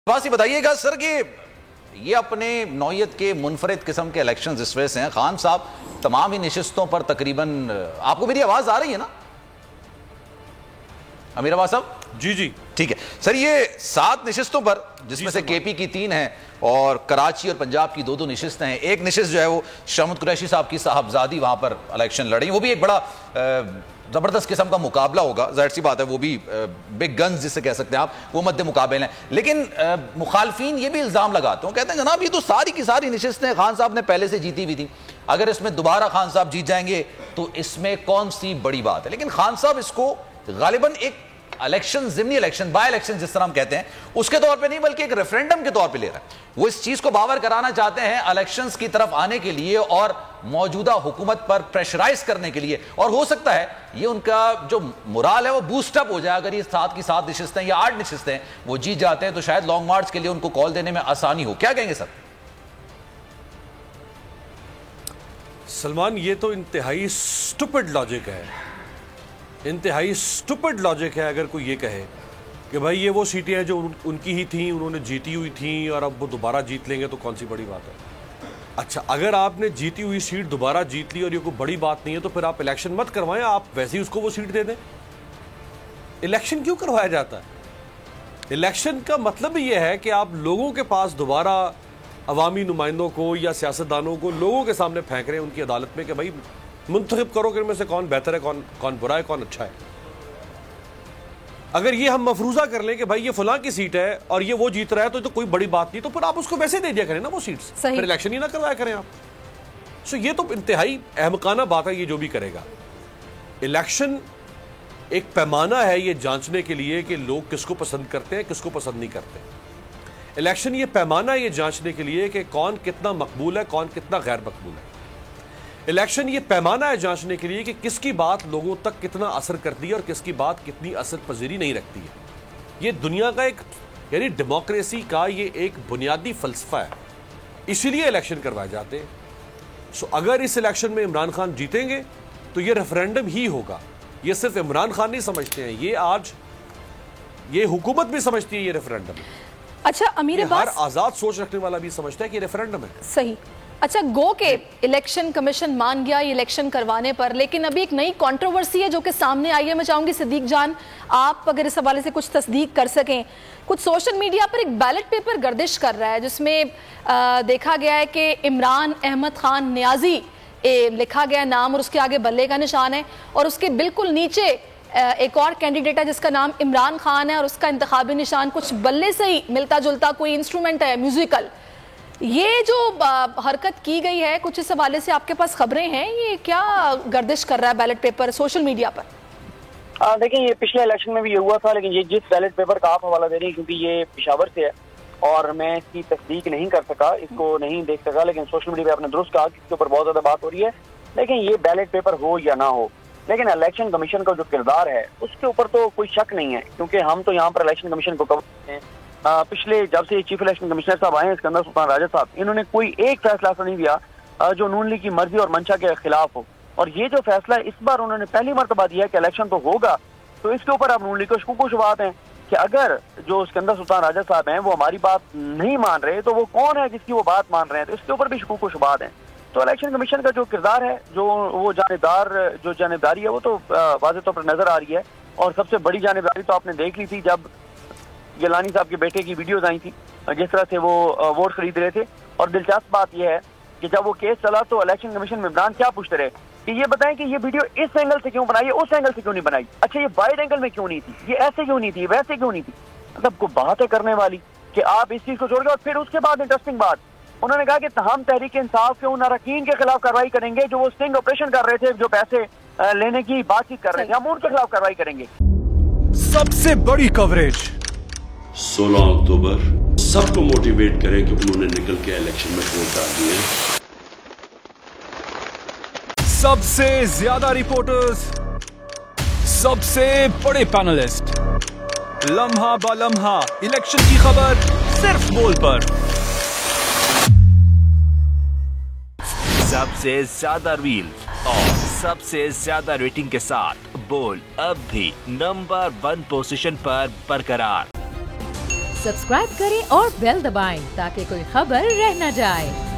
बासी बताइएगा सर कि ये अपने नौयत के मुनफरिद किस्म के इलेक्शंस इस वजह से हैं। खान साहब तमाम ही निशिस्तों पर तकरीबन, आपको मेरी आवाज आ रही है ना अमीर अब्बास साहब? जी जी ठीक है सर, ये 7 निशिस्तों पर जिसमें से केपी की 3 हैं और कराची और पंजाब की 2-2 निशिस्तें हैं। एक निशिस्त जो है वो शाहमद कुरैशी साहब की साहबजादी वहां पर इलेक्शन लड़ी, वो भी एक बड़ा जबरदस्त किस्म का मुकाबला होगा, जाहिर सी बात है, वो भी बिग गन्स जिसे कह सकते हैं आप, वो मध्य मुकाबले हैं। लेकिन मुखालफीन ये भी इल्जाम लगाते हैं, कहते हैं जनाब ये तो सारी की सारी निशिस्तें खान साहब ने पहले से जीती हुई थी, अगर इसमें दोबारा खान साहब जीत जाएंगे तो इसमें कौन सी बड़ी बात है। लेकिन खान साहब इसको गालिबन एक इलेक्शन, ज़िमनी इलेक्शन, बाय इलेक्शन जिस तरह हम कहते हैं, उसके तौर पे नहीं बल्कि एक रेफरेंडम के तौर पे ले रहा है। वो इस चीज को बावर कराना चाहते हैं इलेक्शंस की तरफ आने के लिए और मौजूदा हुकूमत पर प्रेशराइज करने के लिए, और हो सकता है ये उनका जो मोराल है वो बूस्ट अप हो जाए। अगर ये 7 की 7 निशिस्तें या 8 निशिस्तें वो जीत जाते हैं तो शायद लॉन्ग मार्च के लिए उनको कॉल देने में आसानी हो। क्या कहेंगे सर? सलमान, ये तो इंतहाई स्टूपिड लॉजिक है, इंतहाई स्टूपिड लॉजिक है अगर कोई ये कहे कि भाई ये वो सीटें हैं जो उनकी ही थी, उन्होंने जीती हुई थी और अब वो दोबारा जीत लेंगे तो कौन सी बड़ी बात है। अच्छा, अगर आपने जीती हुई सीट दोबारा जीत ली और ये कोई बड़ी बात नहीं है तो फिर आप इलेक्शन मत करवाएं, आप वैसे ही उसको वो सीट दे दें। इलेक्शन क्यों करवाया जाता है? इलेक्शन का मतलब ये है कि आप लोगों के पास दोबारा अवामी नुमाइंदों को या सियासतदानों को लोगों के सामने फेंक रहे हैं उनकी अदालत में कि भाई मुंतखब करो कि इनमें से कौन बेहतर है, कौन बुरा है, कौन अच्छा है। अगर ये हम मफरूजा कर लें कि भाई ये फलां की सीट है और ये वो जीत रहा है तो कोई बड़ी बात नहीं, तो फिर आप उसको वैसे दे दिया करें ना वो सीट्स, फिर इलेक्शन ही ना करवाया करें आप। सो ये तो इंतहाई अहमकाना बात है ये जो भी करेगा। इलेक्शन एक पैमाना है ये जांचने के लिए कि लोग किसको पसंद करते हैं, किसको पसंद नहीं करते। इलेक्शन ये पैमाना है ये जांचने के लिए कि कौन कितना मकबूल है, कौन कितना गैर मकबूल है। इलेक्शन ये पैमाना है जांचने के लिए कि किसकी बात लोगों तक कितना असर करती है और किसकी बात कितनी असर पजीरी नहीं रखती है। ये दुनिया का एक, यानी डेमोक्रेसी का ये एक बुनियादी फलसफा है, इसीलिए इलेक्शन करवाए जाते हैं। सो अगर इस इलेक्शन में इमरान खान जीतेंगे तो ये रेफरेंडम ही होगा। ये सिर्फ इमरान खान नहीं समझते हैं, ये आज ये हुकूमत भी समझती है ये रेफरेंडम है। अच्छा अमीर अब्बास, हर आजाद सोच रखने वाला भी समझता है कि रेफरेंडम है। सही। अच्छा, गो के इलेक्शन कमीशन मान गया ये इलेक्शन करवाने पर, लेकिन अभी एक नई कंट्रोवर्सी है जो कि सामने आई है। मैं चाहूंगी सिद्दीक जान आप अगर इस हवाले से कुछ तस्दीक कर सकें। कुछ सोशल मीडिया पर एक बैलेट पेपर गर्दिश कर रहा है जिसमें देखा गया है कि इमरान अहमद खान नियाजी लिखा गया नाम और उसके आगे बल्ले का निशान है, और उसके बिल्कुल नीचे एक और कैंडिडेट है जिसका नाम इमरान खान है और उसका इंतखाबी निशान कुछ बल्ले से ही मिलता जुलता कोई इंस्ट्रूमेंट है म्यूजिकल। ये जो हरकत की गई है, कुछ इस हवाले से आपके पास खबरें हैं? ये क्या गर्दिश कर रहा है बैलेट पेपर सोशल मीडिया पर? देखिए, ये पिछले इलेक्शन में भी ये हुआ था, लेकिन ये जिस बैलेट पेपर का आप हवाला दे रही हैं क्योंकि ये पेशावर से है और मैं इसकी तस्दीक नहीं कर सका, इसको नहीं देख सका, लेकिन सोशल मीडिया पे आपने दुरुस्त कहा कि इसके ऊपर बहुत ज्यादा बात हो रही है। लेकिन ये बैलेट पेपर हो या ना हो, लेकिन इलेक्शन कमीशन का जो किरदार है उसके ऊपर तो कोई शक नहीं है, क्योंकि हम तो यहाँ पर इलेक्शन कमीशन को कवर करते हैं। पिछले जब से चीफ इलेक्शन कमिश्नर साहब आए हैं सिकंदर सुल्तान राजा साहब, इन्होंने कोई एक फैसला ऐसा नहीं दिया जो नून लीग की मर्जी और मंशा के खिलाफ हो। और ये जो फैसला इस बार उन्होंने पहली मर्तबा दिया कि इलेक्शन तो होगा, तो इसके ऊपर अब नून लीग को शकूक शुबहात हैं कि अगर जो सिकंदर सुल्तान राजा साहब हैं वो हमारी बात नहीं मान रहे तो वो कौन है जिसकी वो बात मान रहे हैं, तो इसके ऊपर भी शकूक शुबहात हैं। तो इलेक्शन कमीशन का जो किरदार है, जो वो जानिबदारी है, वो तो वाज़ेह तौर पर नजर आ रही है। और सबसे बड़ी जानिबदारी तो आपने देख ली थी जब गिलानी साहब के बेटे की वीडियोस आई थी, जिस तरह से वो वोट खरीद रहे थे। और दिलचस्प बात यह है कि जब वो केस चला तो इलेक्शन कमीशन में इमरान क्या पूछते रहे कि ये बताएं कि ये वीडियो इस एंगल से क्यों बनाई है, उस एंगल से क्यों नहीं बनाई, अच्छा ये वाइड एंगल में क्यों नहीं थी, ये ऐसे क्यों नहीं थी, वैसे क्यों नहीं थी। मतलब कोई बात है करने वाली कि आप इस चीज को छोड़ के। और फिर उसके बाद इंटरेस्टिंग बात, उन्होंने कहा कि हम तहरीक इंसाफ के उन अरकान के खिलाफ कार्रवाई करेंगे जो वो स्टिंग ऑपरेशन कर रहे थे, जो पैसे लेने की बातचीत कर रहे थे, हम उनके खिलाफ कार्रवाई करेंगे। सबसे बड़ी कवरेज 16 अक्टूबर सबको मोटिवेट करें कि उन्होंने निकल के इलेक्शन में वोट डाल दिए। सबसे ज्यादा रिपोर्टर्स, सबसे बड़े पैनलिस्ट, लम्हा बा लम्हा इलेक्शन की खबर सिर्फ बोल पर। सबसे ज्यादा रील और सबसे ज्यादा रेटिंग के साथ बोल अब भी नंबर 1 पोजीशन पर बरकरार। सब्सक्राइब करें और बेल दबाएं ताकि कोई खबर रह न जाए।